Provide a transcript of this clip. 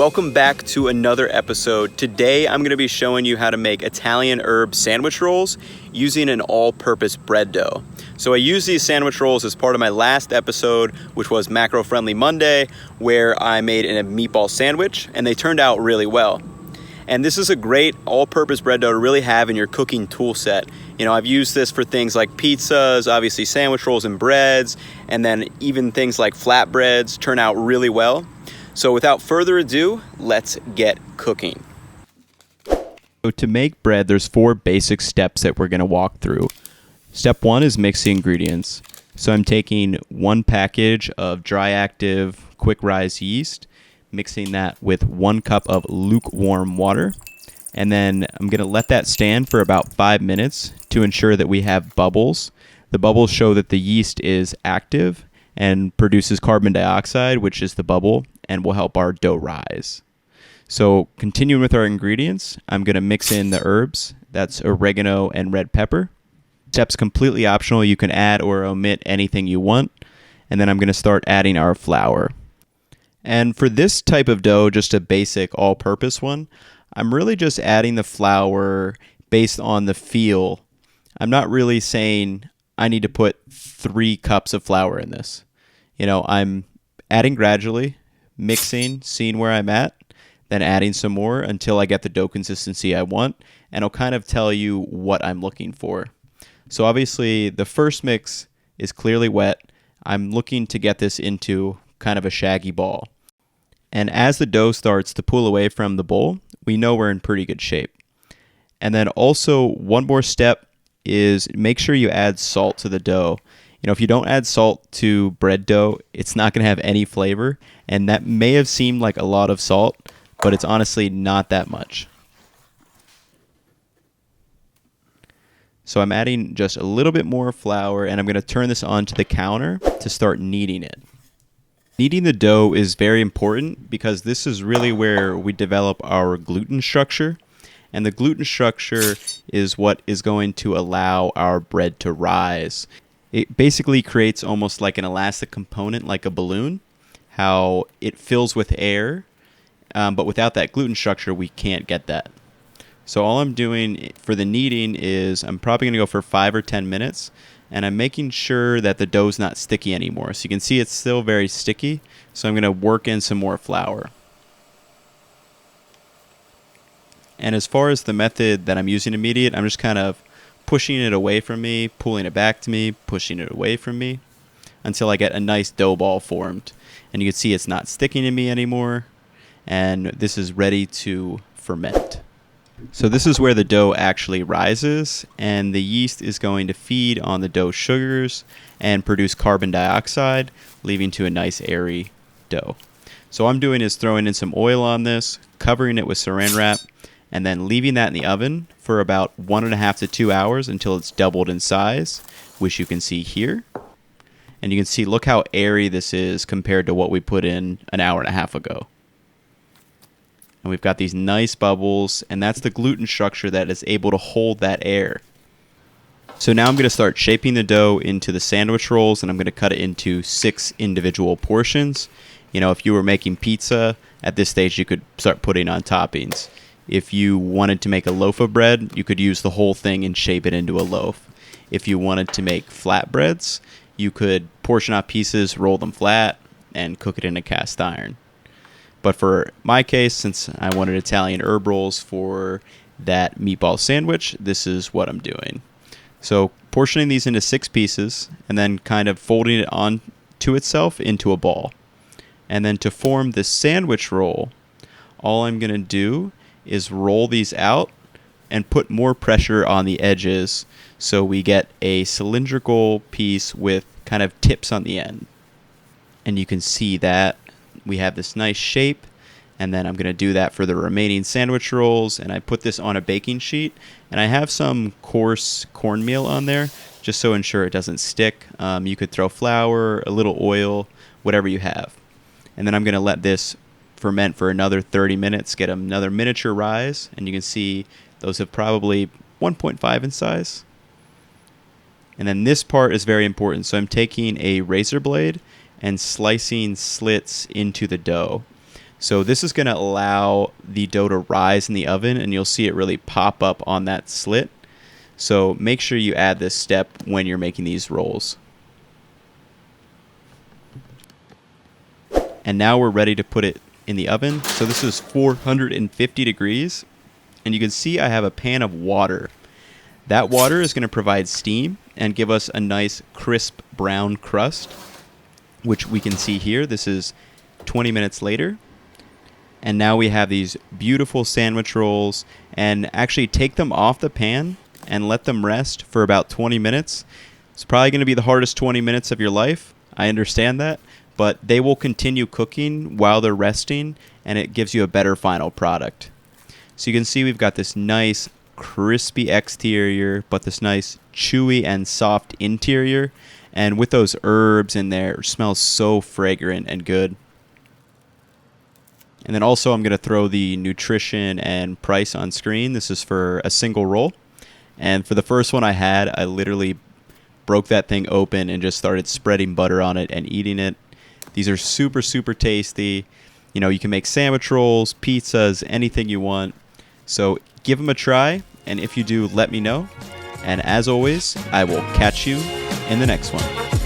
Welcome back to another episode. Today I'm going to be showing you how to make Italian herb sandwich rolls using an all-purpose bread dough. So I used these sandwich rolls as part of my last episode, which was Macro Friendly Monday, where I made a meatball sandwich and they turned out really well. And this is a great all-purpose bread dough to really have in your cooking tool set. You know, I've used this for things like pizzas, obviously sandwich rolls and breads, and then even things like flatbreads turn out really well. So without further ado, let's get cooking. So to make bread, there's 4 basic steps that we're going to walk through. Step 1 is mix the ingredients. So I'm taking 1 package of dry active quick rise yeast, mixing that with 1 cup of lukewarm water, and then I'm going to let that stand for about 5 minutes to ensure that we have bubbles. The bubbles show that the yeast is active and produces carbon dioxide, which is the bubble, and will help our dough rise. So continuing with our ingredients, I'm going to mix in the herbs. That's oregano and red pepper. Step's completely optional. You can add or omit anything you want. And then I'm going to start adding our flour. And for this type of dough, just a basic all-purpose one, I'm really just adding the flour based on the feel. I'm not really saying I need to put 3 cups of flour in this. You know, I'm adding gradually, mixing, seeing where I'm at, then adding some more until I get the dough consistency I want, and I'll kind of tell you what I'm looking for. So obviously the first mix is clearly wet. I'm looking to get this into kind of a shaggy ball. And as the dough starts to pull away from the bowl, we know we're in pretty good shape. And then also one more step is make sure you add salt to the dough. You know, if you don't add salt to bread dough, it's not going to have any flavor. And that may have seemed like a lot of salt, but it's honestly not that much. So I'm adding just a little bit more flour, and I'm going to turn this onto the counter to start kneading it. Kneading the dough is very important because this is really where we develop our gluten structure. And the gluten structure is what is going to allow our bread to rise. It basically creates almost like an elastic component, like a balloon, how it fills with air, but without that gluten structure, we can't get that. So all I'm doing for the kneading is I'm probably going to go for 5 or 10 minutes, and I'm making sure that the dough's not sticky anymore. So you can see it's still very sticky, so I'm going to work in some more flour. And as far as the method that I'm using immediate, I'm just kind of pushing it away from me, pulling it back to me, pushing it away from me, until I get a nice dough ball formed. And you can see it's not sticking to me anymore, and this is ready to ferment. So this is where the dough actually rises, and the yeast is going to feed on the dough sugars and produce carbon dioxide, leading to a nice airy dough. So what I'm doing is throwing in some oil on this, covering it with saran wrap, and then leaving that in the oven for about 1.5 to 2 hours until it's doubled in size, which you can see here. And you can see, look how airy this is compared to what we put in an hour and a half ago. And we've got these nice bubbles, and that's the gluten structure that is able to hold that air. So now I'm going to start shaping the dough into the sandwich rolls, and I'm going to cut it into 6 individual portions. You know, if you were making pizza, at this stage you could start putting on toppings. If you wanted to make a loaf of bread, you could use the whole thing and shape it into a loaf. If you wanted to make flatbreads, you could portion out pieces, roll them flat, and cook it in a cast iron. But for my case, since I wanted Italian herb rolls for that meatball sandwich, this is what I'm doing. So portioning these into 6 pieces and then kind of folding it onto itself into a ball. And then to form the sandwich roll, all I'm going to do is roll these out and put more pressure on the edges so we get a cylindrical piece with kind of tips on the end. And you can see that we have this nice shape, and then I'm going to do that for the remaining sandwich rolls, and I put this on a baking sheet, and I have some coarse cornmeal on there just so ensure it doesn't stick. You could throw flour, a little oil, whatever you have. And then I'm going to let this ferment for another 30 minutes, get another miniature rise, and you can see those have probably 1.5 in size. And then this part is very important. So I'm taking a razor blade and slicing slits into the dough. So this is going to allow the dough to rise in the oven, and you'll see it really pop up on that slit. So make sure you add this step when you're making these rolls. And now we're ready to put it in the oven. So this is 450 degrees, and you can see I have a pan of water. That water is going to provide steam and give us a nice crisp brown crust, which we can see here. This is 20 minutes later. And now we have these beautiful sandwich rolls, and actually take them off the pan and let them rest for about 20 minutes. It's probably going to be the hardest 20 minutes of your life. I understand that, but they will continue cooking while they're resting, and it gives you a better final product. So you can see we've got this nice crispy exterior, but this nice chewy and soft interior. And with those herbs in there, it smells so fragrant and good. And then also I'm going to throw the nutrition and price on screen. This is for a single roll. And for the first one I had, I literally broke that thing open and just started spreading butter on it and eating it. These are super, super tasty. You know, you can make sandwich rolls, pizzas, anything you want. So give them a try. And if you do, let me know. And as always, I will catch you in the next one.